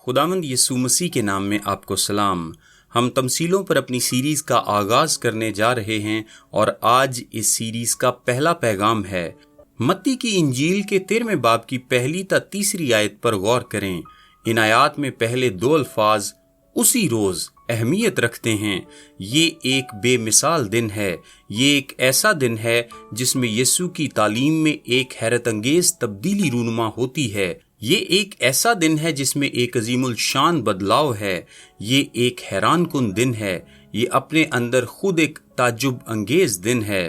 खुदावंद यीशु मसीह के नाम में आपको सलाम। हम तमसीलों पर अपनी सीरीज का आगाज करने जा रहे हैं और आज इस सीरीज का पहला पैगाम है। मत्ती की इंजील के 13वें बाब की पहली ता तीसरी आयत पर गौर करें। इन आयात में पहले दो अल्फाज उसी रोज अहमियत रखते हैं। ये एक बेमिसाल दिन है। ये एक ऐसा दिन है जिसमें यीशु की तालीम में एक हैरत अंगेज तब्दीली रूनुमा होती है। ये एक ऐसा दिन है जिसमें एक अजीमुल शान बदलाव है। ये एक हैरान कुन दिन है। ये अपने अंदर खुद एक ताज्जुब अंगेज दिन है।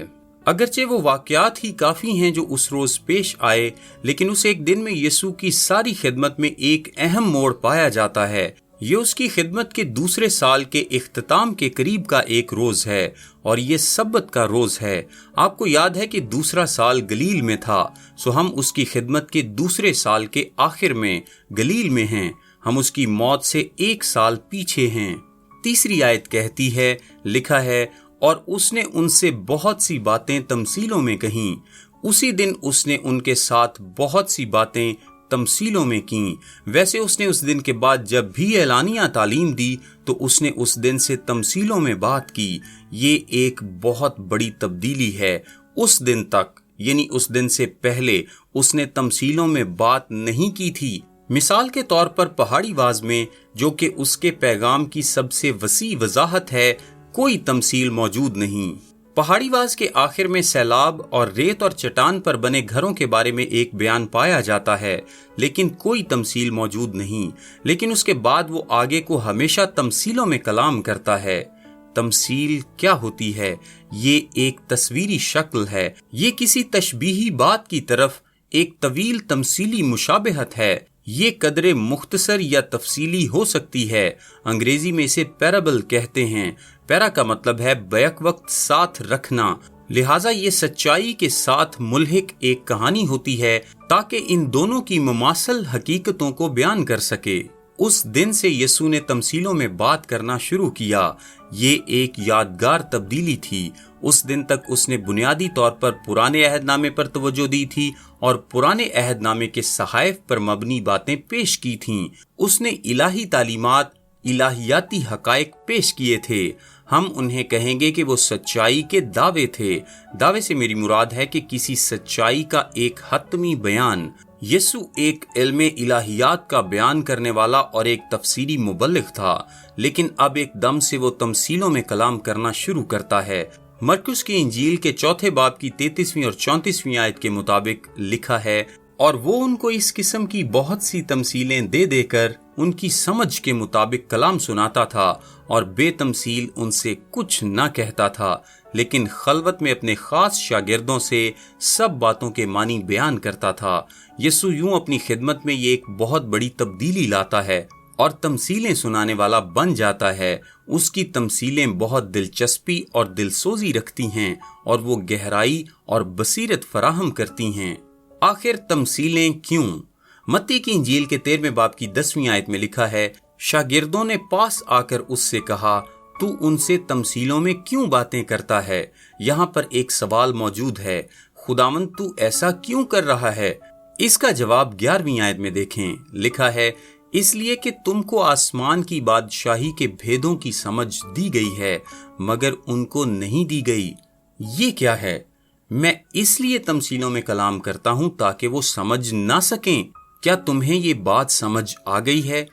अगरचे वो वाकयात ही काफी हैं जो उस रोज पेश आए, लेकिन उस एक दिन में यीशु की सारी खिदमत में एक अहम मोड़ पाया जाता है। ये उसकी खिदमत के दूसरे साल के इख्तिताम के करीब का एक रोज है और ये सब्बत का रोज है। आपको याद है कि दूसरा साल गलील में था, सो हम उसकी खिदमत के दूसरे साल के आखिर में गलील में हैं। हम उसकी मौत से एक साल पीछे हैं। तीसरी आयत कहती है, लिखा है, और उसने उनसे बहुत सी बातें तमसीलों में कहीं। उसी दिन उसने उनके साथ बहुत सी बातें तमसीलों में की। वैसे उसने उस दिन के बाद जब भी एलानिया तालीम दी तो उसने उस दिन से तमसीलों में बात की। ये एक बहुत बड़ी तब्दीली है। उस दिन तक यानी उस दिन से पहले उसने तमसीलों में बात नहीं की थी। मिसाल के तौर पर पहाड़ी वाज में, जो कि उसके पैगाम की सबसे वसी वजाहत है, कोई तमसील मौजूद नहीं। पहाड़ी वाज के आखिर में सैलाब और रेत और चट्टान पर बने घरों के बारे में एक बयान पाया जाता है, लेकिन कोई तमसील मौजूद नहीं। लेकिन उसके बाद वो आगे को हमेशा तमसीलों में कलाम करता है। तमसील क्या होती है? ये एक तस्वीरी शक्ल है। ये किसी तशबीही बात की तरफ एक तवील तमसीली मुशाबहत है। ये कदरे मुख्तसर या तफसीली हो सकती है। अंग्रेजी में इसे पैराबल कहते हैं। पैरा का मतलब है बैक वक्त साथ रखना। लिहाजा ये सच्चाई के साथ मुल्हिक एक कहानी होती है ताकि इन दोनों की मुमासल हकीकतों को बयान कर सके। उस दिन से यीशु ने तमसीलों में बात करना शुरू किया। ये एक यादगार तब्दीली थी। उस दिन तक उसने बुनियादी तौर पर पुराने अहदनामे पर तवज्जो दी थी और पुराने अहदनामे के सहाइफ पर मबनी बातें पेश की थीं। उसने इलाही तालीमात, इलाहियाती हकायक पेश किए थे। हम उन्हें कहेंगे कि वो सच्चाई के दावे थे। दावे से मेरी मुराद है कि किसी सच्चाई का एक हतमी बयान। यीशु एक इल्मे इलाहियात का बयान करने वाला और एक तफसीरी मुबल्लिग था, लेकिन अब एकदम से वो तमसीलों में कलाम करना शुरू करता है। मरकुस की इंजील के 4 बाब की 33वीं और 34वीं आयत के मुताबिक लिखा है, और वो उनको इस किस्म की बहुत सी तमसीलें दे देकर उनकी समझ के मुताबिक कलाम सुनाता था और बेतमसील उनसे कुछ न कहता था, लेकिन खलवत में अपने खास शागिर्दों से सब बातों के मानी बयान करता था। यीशु यूं अपनी खिदमत में ये एक बहुत बड़ी तब्दीली लाता है और तमसीलें सुनाने वाला बन जाता है। उसकी तमसीलें बहुत दिलचस्पी और दिलसोजी रखती हैं और वो गहराई और बसीरत फराहम करती हैं। आखिर तमसीलें क्यों? मत्ती की इंजील के 13वें बाब की 10वीं आयत में लिखा है, शागिर्दों ने पास आकर उससे कहा, तू उनसे तमसीलों में क्यों बातें करता है? यहाँ पर एक सवाल मौजूद है, खुदावंद तू ऐसा क्यों कर रहा है? इसका जवाब 11वीं आयत में देखें। लिखा है, इसलिए कि तुमको आसमान की बादशाही के भेदों की समझ दी गई है, मगर उनको नहीं दी गई। ये क्या है? मैं इसलिए तमसीलों में कलाम करता हूं ताकि वो समझ ना सकें। क्या तुम्हें ये बात समझ आ गई है?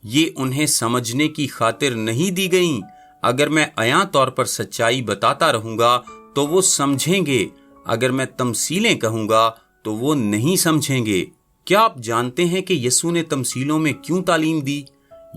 ये उन्हें समझने की खातिर नहीं दी गई। अगर मैं अयां तौर पर सच्चाई बताता रहूंगा तो वो समझेंगे। अगर मैं तमसीलें कहूंगा तो वो नहीं समझेंगे। क्या आप जानते हैं कि यीशु ने तमसीलों में क्यों तालीम दी?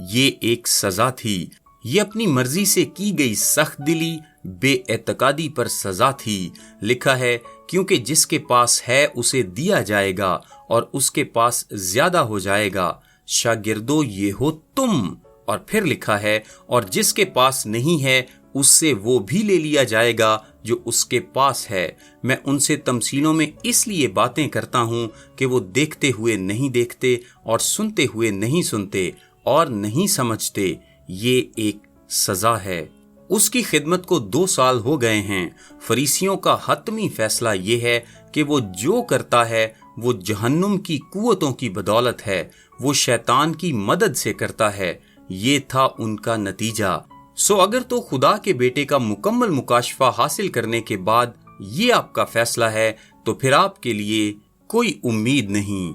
ये एक सजा थी। ये अपनी मर्जी से की गई सख्त दिली बेएतकादी पर सजा थी। लिखा है, क्योंकि जिसके पास है उसे दिया जाएगा और उसके पास ज्यादा हो जाएगा। शागिर्दो ये हो तुम। और फिर लिखा है, और जिसके पास नहीं है उससे वो भी ले लिया जाएगा जो उसके पास है। मैं उनसे तमसीलों में इसलिए बातें करता हूं कि वो देखते हुए नहीं देखते और सुनते हुए नहीं सुनते और नहीं समझते। ये एक सजा है। उसकी खिदमत को 2 साल हो गए हैं। फरीसियों का हतमी फैसला ये है कि वो जो करता है वो जहन्नुम की कुव्वतों की बदौलत है। وہ شیطان کی مدد سے کرتا ہے۔ یہ تھا ان کا نتیجہ۔ اگر تو خدا کے بیٹے کا مکمل مکاشفہ حاصل کرنے کے بعد یہ آپ کا فیصلہ ہے تو پھر آپ کے لیے کوئی امید نہیں۔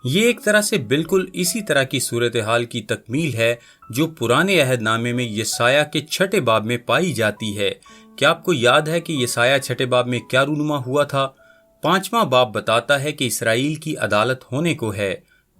یہ ایک طرح سے بالکل اسی طرح کی صورتحال کی تکمیل ہے جو پرانے عہد نامے میں یسایہ کے 6 باب میں پائی جاتی ہے۔ کیا آپ کو یاد ہے کہ یسایہ 6 باب میں کیا رونما ہوا تھا؟ 5واں باب بتاتا ہے کہ اسرائیل کی عدالت ہونے کو ہے،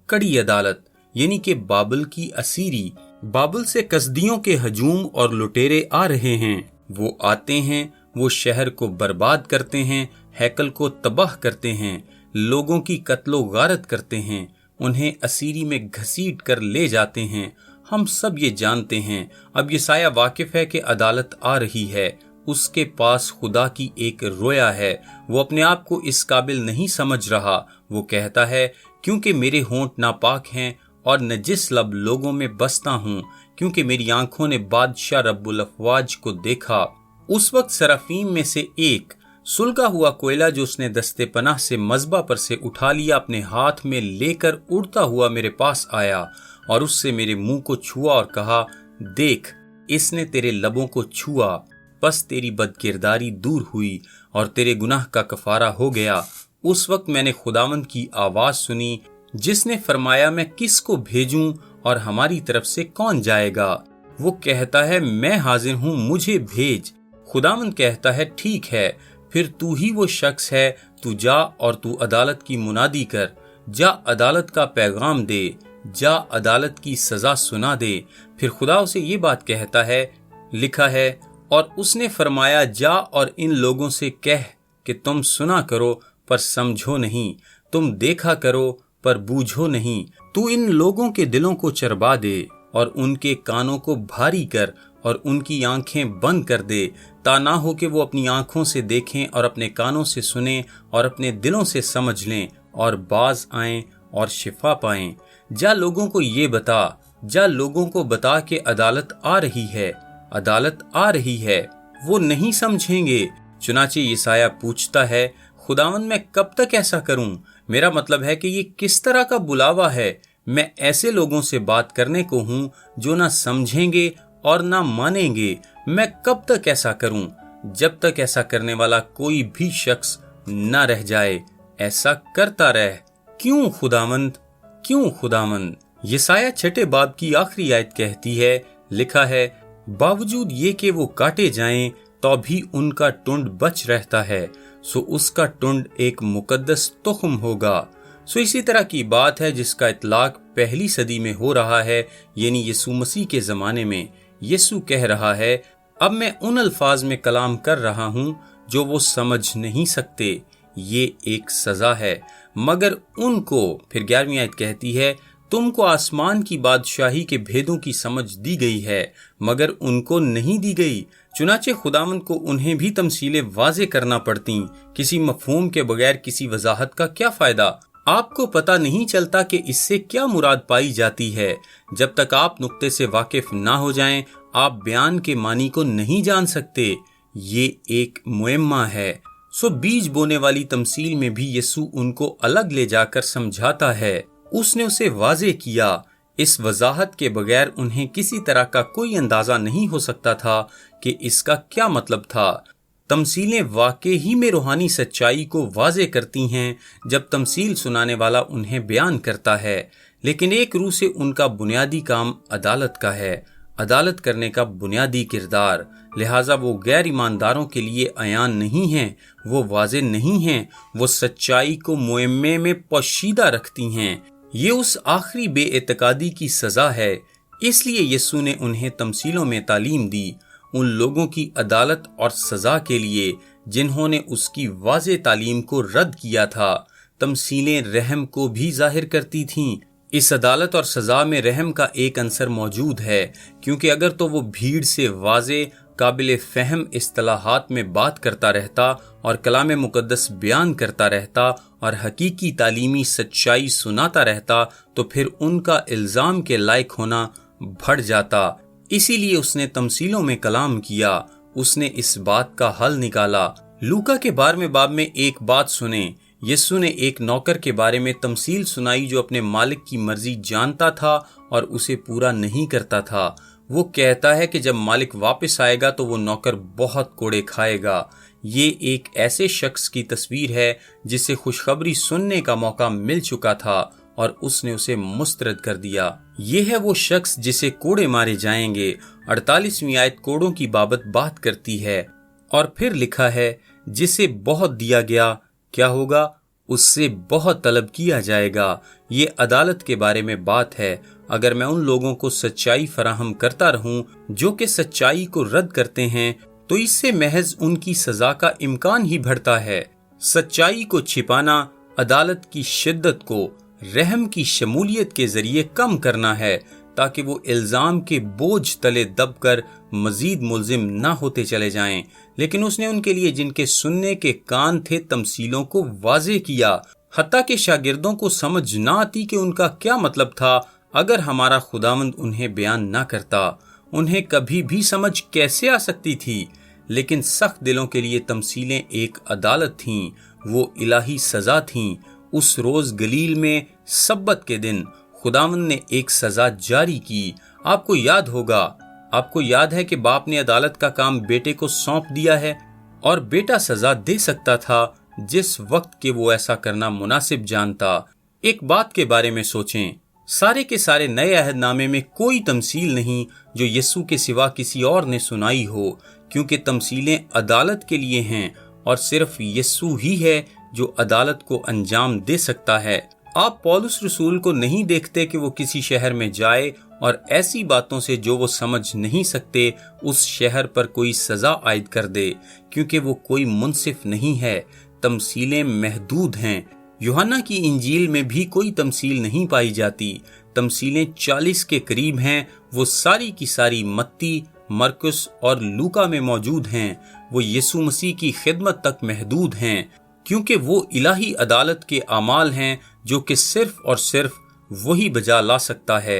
کڑی عدالت، یعنی کہ بابل کی اسیری۔ بابل سے کسدیوں کے ہجوم اور لٹیرے آ رہے ہیں۔ وہ آتے ہیں، وہ شہر کو برباد کرتے ہیں، ہیکل کو تباہ کرتے ہیں، لوگوں کی قتل و غارت کرتے ہیں، انہیں اسیری میں گھسیٹ کر لے جاتے ہیں۔ ہم سب یہ جانتے ہیں۔ اب یسایہ واقف ہے کہ عدالت آ رہی ہے۔ اس کے پاس خدا کی ایک رویا ہے۔ وہ اپنے آپ کو اس قابل نہیں سمجھ رہا۔ وہ کہتا ہے، کیونکہ میرے ہونٹ ناپاک ہیں اور نجس لب لوگوں میں بستا ہوں، کیونکہ میری آنکھوں نے بادشاہ رب الافواج کو دیکھا۔ اس وقت سرافیم میں سے ایک سلگا ہوا کوئلہ جو اس نے دستے پناہ سے مذبح پر سے اٹھا لیا اپنے ہاتھ میں لے کر اڑتا ہوا میرے پاس آیا اور اس سے میرے منہ کو چھوا اور کہا، دیکھ، اس نے تیرے لبوں کو چھوا، پس تیری بدکرداری دور ہوئی اور تیرے گناہ کا کفارہ ہو گیا۔ اس وقت میں نے خداوند کی آواز سنی جس نے فرمایا، میں کس کو بھیجوں اور ہماری طرف سے کون جائے گا؟ وہ کہتا ہے، میں حاضر ہوں، مجھے بھیج۔ خداوند کہتا ہے، ٹھیک ہے، پھر تو ہی وہ شخص ہے، تو جا اور تو عدالت کی منادی کر، جا عدالت کا پیغام دے، جا عدالت کی سزا سنا دے۔ پھر خدا اسے یہ بات کہتا ہے، لکھا ہے، اور اس نے فرمایا، جا اور ان لوگوں سے کہہ کہ تم سنا کرو پر سمجھو نہیں، تم دیکھا کرو پر بوجھو نہیں۔ تو ان لوگوں کے دلوں کو چربا دے اور ان کے کانوں کو بھاری کر اور ان کی آنکھیں بند کر دے، تا نہ ہو کہ وہ اپنی آنکھوں سے دیکھیں اور اپنے کانوں سے سنیں اور اپنے دلوں سے سمجھ لیں اور باز آئیں اور شفا پائیں۔ جا لوگوں کو یہ بتا، جا لوگوں کو بتا کہ عدالت آ رہی ہے، عدالت آ رہی ہے۔ وہ نہیں سمجھیں گے۔ چنانچہ یسایہ پوچھتا ہے، خداوند میں کب تک ایسا کروں؟ میرا مطلب ہے کہ یہ کس طرح کا بلاوا ہے؟ میں ایسے لوگوں سے بات کرنے کو ہوں جو نہ سمجھیں گے اور نہ مانیں گے۔ میں کب تک ایسا کروں؟ جب تک ایسا کرنے والا کوئی بھی شخص نہ رہ جائے۔ ایسا کرتا رہ۔ کیوں خداوند؟ کیوں خداوند؟ یسایہ 6 باب کی آخری آیت کہتی ہے، لکھا ہے، باوجود یہ کہ وہ کاٹے جائیں تو بھی ان کا ٹنڈ بچ رہتا ہے، سو اس کا ٹنڈ ایک مقدس تخم ہوگا۔ اسی طرح کی بات ہے جس کا اطلاق پہلی صدی میں ہو رہا ہے، یعنی یسوع مسیح کے زمانے میں۔ یسوع کہہ رہا ہے، اب میں ان الفاظ میں کلام کر رہا ہوں جو وہ سمجھ نہیں سکتے، یہ ایک سزا ہے، مگر ان کو، پھر 11ویں آیت کہتی ہے، تم کو آسمان کی بادشاہی کے بھیدوں کی سمجھ دی گئی ہے، مگر ان کو نہیں دی گئی۔ چنانچہ خداوند کو انہیں بھی تمثیلیں واضح کرنا پڑتیں۔ کسی مفہوم کے بغیر کسی وضاحت کا کیا فائدہ؟ آپ کو پتہ نہیں چلتا کہ اس سے کیا مراد پائی جاتی ہے۔ جب تک آپ نقطے سے واقف نہ ہو جائیں، آپ بیان کے معنی کو نہیں جان سکتے۔ یہ ایک معمہ ہے۔ بیج بونے والی تمثیل میں بھی یسوع ان کو الگ لے جا کر سمجھاتا ہے۔ اس نے اسے واضح کیا۔ اس وضاحت کے بغیر انہیں کسی طرح کا کوئی اندازہ نہیں ہو سکتا تھا کہ اس کا کیا مطلب تھا۔ تمثیلیں واقعی ہی میں روحانی سچائی کو واضح کرتی ہیں جب تمثیل سنانے والا انہیں بیان کرتا ہے، لیکن ایک روح سے ان کا بنیادی کام عدالت کا ہے، عدالت کرنے کا بنیادی کردار، لہٰذا وہ غیر ایمانداروں کے لیے عیان نہیں ہیں، وہ واضح نہیں ہیں، وہ سچائی کو معمے میں پوشیدہ رکھتی ہیں۔ یہ اس آخری بے اعتقادی کی سزا ہے۔ اس لیے یسوع نے انہیں تمثیلوں میں تعلیم دی، ان لوگوں کی عدالت اور سزا کے لیے جنہوں نے اس کی واضح تعلیم کو رد کیا تھا۔ تمثیلیں رحم کو بھی ظاہر کرتی تھیں۔ اس عدالت اور سزا میں رحم کا ایک عنصر موجود ہے، کیونکہ اگر تو وہ بھیڑ سے واضح قابل فہم اصطلاحات میں بات کرتا رہتا اور کلام مقدس بیان کرتا رہتا اور حقیقی تعلیمی سچائی سناتا رہتا تو پھر ان کا الزام کے لائق ہونا بڑھ جاتا۔ اسی لیے اس نے تمثیلوں میں کلام کیا، اس نے اس بات کا حل نکالا۔ لوکا کے 12ویں باب میں ایک بات سنیں، यीशु ने एक नौकर के बारे में तमसील सुनाई जो अपने मालिक की मर्जी जानता था और उसे पूरा नहीं करता था। वो कहता है कि जब मालिक वापस आएगा तो वो नौकर बहुत कोड़े खाएगा। ये एक ऐसे शख्स की तस्वीर है जिसे खुशखबरी सुनने का मौका मिल चुका था और उसने उसे मुस्तरद कर दिया। ये है वो शख्स जिसे कोड़े मारे जाएंगे। 48वीं आयत कोड़ों की बाबत बात करती है और फिर लिखा है, जिसे बहुत दिया गया क्या होगा, उससे बहुत तलब किया जाएगा। ये अदालत के बारे में बात है। अगर मैं उन लोगों को सच्चाई फराहम करता रहूं जो कि सच्चाई को रद्द करते हैं तो इससे महज उनकी सजा का इम्कान ही बढ़ता है। सच्चाई को छिपाना अदालत की शिद्दत को रहम की शमूलियत के जरिए कम करना है ताकि वो इल्जाम के बोझ तले दबकर मजीद मुल्जिम ना होते चले जाएं। लेकिन उसने उनके लिए जिनके सुनने के कान थे तमसीलों को वाज़े किया, हत्ता के शागिर्दों को समझ ना आती कि उनका क्या मतलब था अगर हमारा खुदावंद उन्हें बयान ना करता। उन्हें कभी भी समझ कैसे आ सकती थी। लेकिन सख्त दिलों के लिए तमसीलें एक अदालत थीं, वो इलाही सजा थीं। उस रोज गलील में सब्बत के दिन खुदावंद ने एक सजा जारी की। आपको याद है कि बाप ने अदालत का काम बेटे को सौंप दिया है और बेटा सजा दे सकता था जिस वक्त के वो ऐसा करना मुनासिब जानता। एक बात के बारे में सोचें, सारे के सारे नए अहदनामे में कोई तमसील नहीं जो यीशु के सिवा किसी और ने सुनाई हो, क्योंकि तमसीलें अदालत के लिए हैं और सिर्फ यीशु ही है जो अदालत को अंजाम दे सकता है। आप पौलुस रसूल को नहीं देखते कि वो किसी शहर में जाए और ऐसी बातों से जो वो समझ नहीं सकते उस शहर पर कोई सजा आयद कर दे, क्योंकि वो कोई मुनसिफ नहीं है। तमसीलें महदूद हैं। यूहन्ना की इंजील में भी कोई तमसील नहीं पाई जाती। तमसीलें 40 के करीब हैं। वो सारी की सारी मत्ती, मरकुस और लूका में मौजूद हैं। वो यीशु मसीह की खिदमत तक महदूद हैं, क्योंकि वो इलाही अदालत के अमाल हैं जो कि सिर्फ और सिर्फ वही बजा ला सकता है।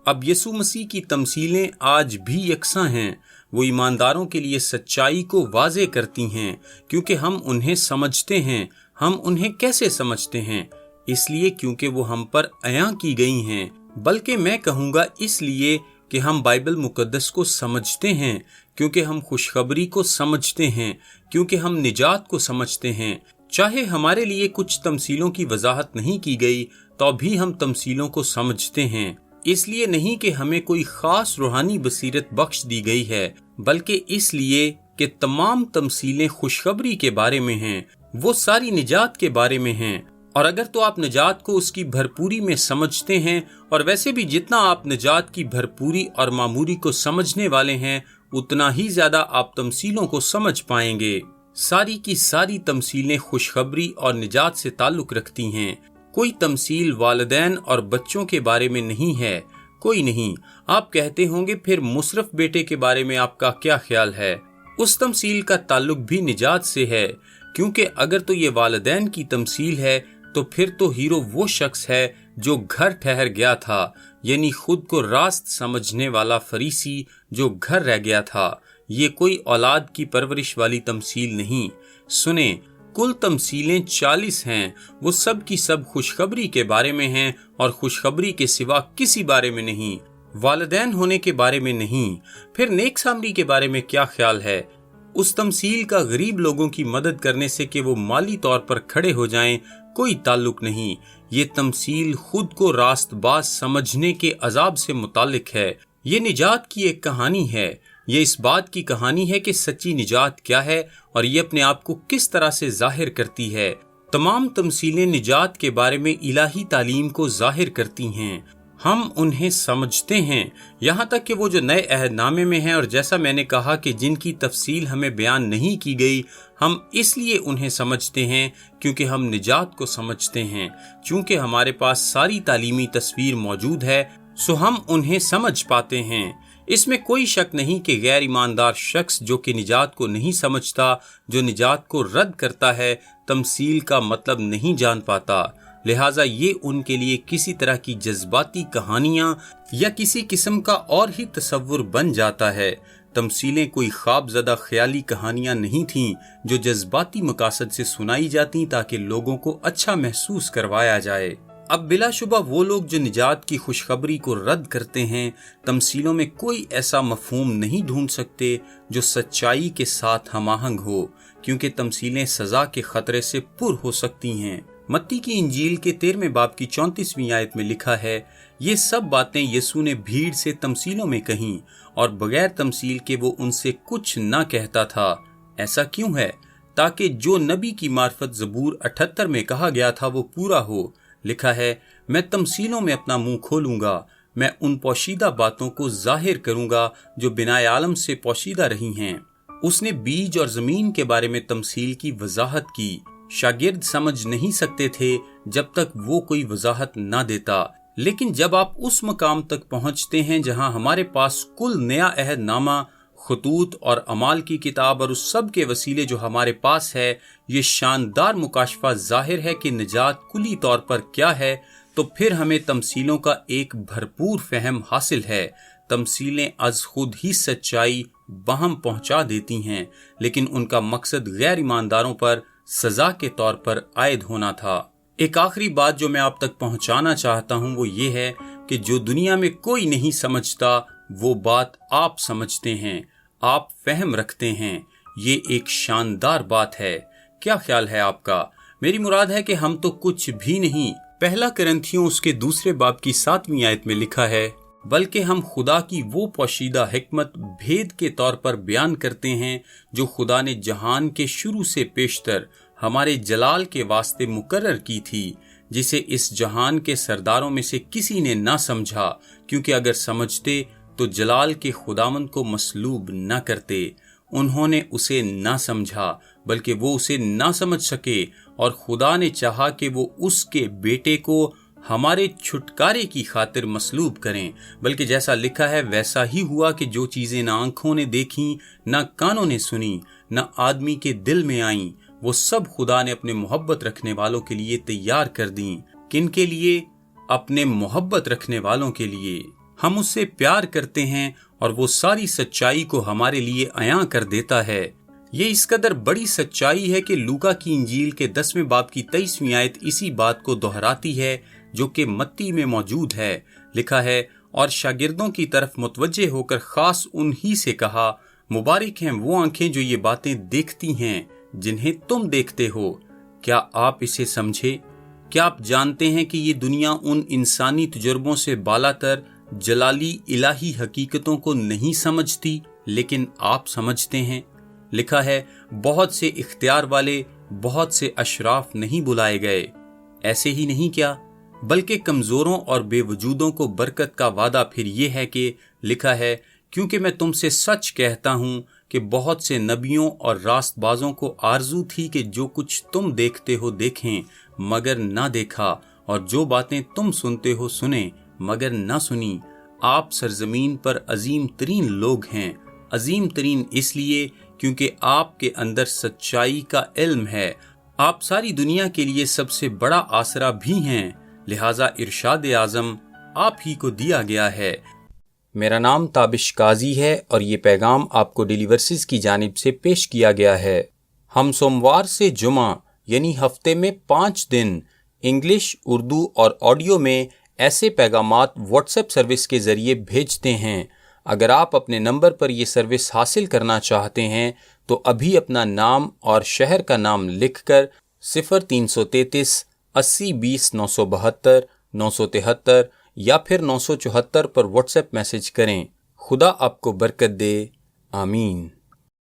अब यीशु मसीह की तमसीलें आज भी यकसां हैं। वो ईमानदारों के लिए सच्चाई को वाज़े करती हैं, क्योंकि हम उन्हें समझते हैं। हम उन्हें कैसे समझते हैं? इसलिए क्योंकि वो हम पर अयां की गई हैं, बल्कि मैं कहूँगा इसलिए कि हम बाइबल मुकद्दस को समझते हैं, क्योंकि हम खुशखबरी को समझते हैं, क्योंकि हम निजात को समझते हैं। चाहे हमारे लिए कुछ तमसीलों की वजाहत नहीं की गई तो भी हम तमसीलों को समझते हैं। इसलिए नहीं कि हमें कोई खास रूहानी बसीरत बख्श दी गई है, बल्कि इसलिए कि तमाम तमसीलें खुशखबरी के बारे में हैं। वो सारी निजात के बारे में हैं। और अगर तो आप निजात को उसकी भरपूरी में समझते हैं, और वैसे भी जितना आप निजात की भरपूरी और मामूरी को समझने वाले हैं उतना ही ज्यादा आप तमसीलों को समझ पाएंगे। सारी की सारी तमसीलें खुशखबरी और निजात से ताल्लुक रखती हैं। कोई तमसील वालिदैन और बच्चों के बारे में नहीं है, कोई नहीं। आप कहते होंगे फिर मुशर्रफ बेटे के बारे में आपका क्या ख्याल है? उस तमसील का ताल्लुक भी निजात से है, क्योंकि अगर तो ये वालिदैन की तमसील है तो फिर तो हीरो वो शख्स है जो घर ठहर गया था, यानी खुद को रास्त समझने वाला फरीसी जो घर रह गया था। ये कोई औलाद की परवरिश वाली तमसील नहीं। सुने, कुल तमसीलें 40 हैं। वो सब की सब खुशखबरी के बारे में हैं और खुशखबरी के सिवा किसी बारे में नहीं, वालिदैन होने के बारे में नहीं। फिर नेक सामरी के बारे में क्या ख्याल है? उस तमसील का गरीब लोगों की मदद करने से कि वो माली तौर पर खड़े हो जाएं कोई ताल्लुक नहीं। ये तमसील खुद को रास्तबाज समझने के अजाब से मुतालिक है। ये निजात की एक कहानी है। ये इस बात की कहानी है कि सच्ची निजात क्या है और ये अपने आप को किस तरह से जाहिर करती है। तमाम तमसीलें निजात के बारे में इलाही तालीम को जाहिर करती हैं। हम उन्हें समझते हैं, यहाँ तक कि वो जो नए अहदनामे में हैं, और जैसा मैंने कहा कि जिनकी तफसील हमें बयान नहीं की गई, हम इसलिए उन्हें समझते हैं क्योंकि हम निजात को समझते हैं। चूंकि हमारे पास सारी तालीमी तस्वीर मौजूद है, सो हम उन्हें समझ पाते हैं। इसमें कोई शक नहीं कि गैर ईमानदार शख्स जो कि निजात को नहीं समझता, जो निजात को रद्द करता है, तमसील का मतलब नहीं जान पाता। लिहाजा ये उनके लिए किसी तरह की जज्बाती कहानियां या किसी किस्म का और ही तसव्वुर बन जाता है। تمثیلیں کوئی خواب زدہ خیالی کہانیاں نہیں تھیں جو جذباتی مقاصد سے سنائی جاتی تاکہ لوگوں کو اچھا محسوس کروایا جائے۔ اب بلا شبہ وہ لوگ جو نجات کی خوشخبری کو رد کرتے ہیں تمثیلوں میں کوئی ایسا مفہوم نہیں ڈھونڈ سکتے جو سچائی کے ساتھ ہم آہنگ ہو، کیونکہ تمثیلیں سزا کے خطرے سے پر ہو سکتی ہیں۔ متی کی انجیل کے 13 باب کی 34ویں آیت میں لکھا ہے، یہ سب باتیں یسوع نے بھیڑ سے تمثیلوں میں کہیں، اور بغیر تمثیل کے وہ ان سے کچھ نہ کہتا تھا۔ ایسا کیوں ہے؟ تاکہ جو نبی کی معرفت زبور 78 میں کہا گیا تھا وہ پورا ہو۔ لکھا ہے، میں تمثیلوں میں اپنا منہ کھولوں گا، میں ان پوشیدہ باتوں کو ظاہر کروں گا جو بنائے عالم سے پوشیدہ رہی ہیں۔ اس نے بیج اور زمین کے بارے میں تمثیل کی وضاحت کی۔ شاگرد سمجھ نہیں سکتے تھے جب تک وہ کوئی وضاحت نہ دیتا، لیکن جب آپ اس مقام تک پہنچتے ہیں جہاں ہمارے پاس کل نیا عہد نامہ، خطوط اور اعمال کی کتاب اور اس سب کے وسیلے جو ہمارے پاس ہے، یہ شاندار مکاشفہ ظاہر ہے کہ نجات کلی طور پر کیا ہے، تو پھر ہمیں تمثیلوں کا ایک بھرپور فہم حاصل ہے۔ تمثیلیں از خود ہی سچائی بہم پہنچا دیتی ہیں، لیکن ان کا مقصد غیر ایمانداروں پر سزا کے طور پر عائد ہونا تھا۔ ایک آخری بات جو میں آپ تک پہنچانا چاہتا ہوں وہ یہ ہے کہ جو دنیا میں کوئی نہیں سمجھتا وہ بات آپ سمجھتے ہیں، آپ فہم رکھتے ہیں۔ یہ ایک شاندار بات ہے۔ کیا خیال ہے آپ کا؟ میری مراد ہے کہ ہم تو کچھ بھی نہیں۔ پہلا کرنتھیوں اس کے 2 باب کی 7ویں آیت میں لکھا ہے، بلکہ ہم خدا کی وہ پوشیدہ حکمت بھید کے طور پر بیان کرتے ہیں جو خدا نے جہان کے شروع سے پیشتر ہمارے جلال کے واسطے مقرر کی تھی، جسے اس جہان کے سرداروں میں سے کسی نے نہ سمجھا، کیونکہ اگر سمجھتے تو جلال کے خداوند کو مصلوب نہ کرتے۔ انہوں نے اسے نہ سمجھا، بلکہ وہ اسے نہ سمجھ سکے، اور خدا نے چاہا کہ وہ اس کے بیٹے کو ہمارے چھٹکارے کی خاطر مصلوب کریں۔ بلکہ جیسا لکھا ہے ویسا ہی ہوا کہ جو چیزیں نہ آنکھوں نے دیکھیں، نہ کانوں نے سنی، نہ آدمی کے دل میں آئیں، وہ سب خدا نے اپنے محبت رکھنے والوں کے لیے تیار کر دیں۔ کن کے لیے؟ اپنے محبت رکھنے والوں کے لیے۔ ہم اس سے پیار کرتے ہیں اور وہ ساری سچائی کو ہمارے لیے عیاں کر دیتا ہے۔ یہ اس قدر بڑی سچائی ہے کہ لوکا کی انجیل کے 10 باب کی 23ویں آیت اسی بات کو دہراتی ہے جو کہ متی میں موجود ہے۔ لکھا ہے، اور شاگردوں کی طرف متوجہ ہو کر خاص انہی سے کہا، مبارک ہیں وہ آنکھیں جو یہ باتیں دیکھتی ہیں جنہیں تم دیکھتے ہو۔ کیا آپ اسے سمجھے؟ کیا آپ جانتے ہیں کہ یہ دنیا ان انسانی تجربوں سے بالاتر جلالی الہی حقیقتوں کو نہیں سمجھتی، لیکن آپ سمجھتے ہیں؟ لکھا ہے، بہت سے اختیار والے، بہت سے اشراف نہیں بلائے گئے۔ ایسے ہی نہیں کیا، بلکہ کمزوروں اور بے وجودوں کو برکت کا وعدہ پھر یہ ہے کہ لکھا ہے، کیونکہ میں تم سے سچ کہتا ہوں کہ بہت سے نبیوں اور راست بازوں کو آرزو تھی کہ جو کچھ تم دیکھتے ہو دیکھیں مگر نہ دیکھا، اور جو باتیں تم سنتے ہو سنیں مگر نہ سنی۔ آپ سرزمین پر عظیم ترین لوگ ہیں، عظیم ترین اس لیے کیونکہ آپ کے اندر سچائی کا علم ہے۔ آپ ساری دنیا کے لیے سب سے بڑا آسرا بھی ہیں، لہٰذا ارشاد اعظم آپ ہی کو دیا گیا ہے۔ میرا نام تابش قاضی ہے اور یہ پیغام آپ کو ڈیلی ورسز کی جانب سے پیش کیا گیا ہے۔ ہم سوموار سے جمعہ یعنی ہفتے میں 5 دن انگلش، اردو اور آڈیو میں ایسے پیغامات واٹس ایپ سروس کے ذریعے بھیجتے ہیں۔ اگر آپ اپنے نمبر پر یہ سروس حاصل کرنا چاہتے ہیں تو ابھی اپنا نام اور شہر کا نام لکھ کر 0333 80 20 972 973 یا پھر 974 پر واٹس ایپ میسج کریں۔ خدا آپ کو برکت دے، آمین۔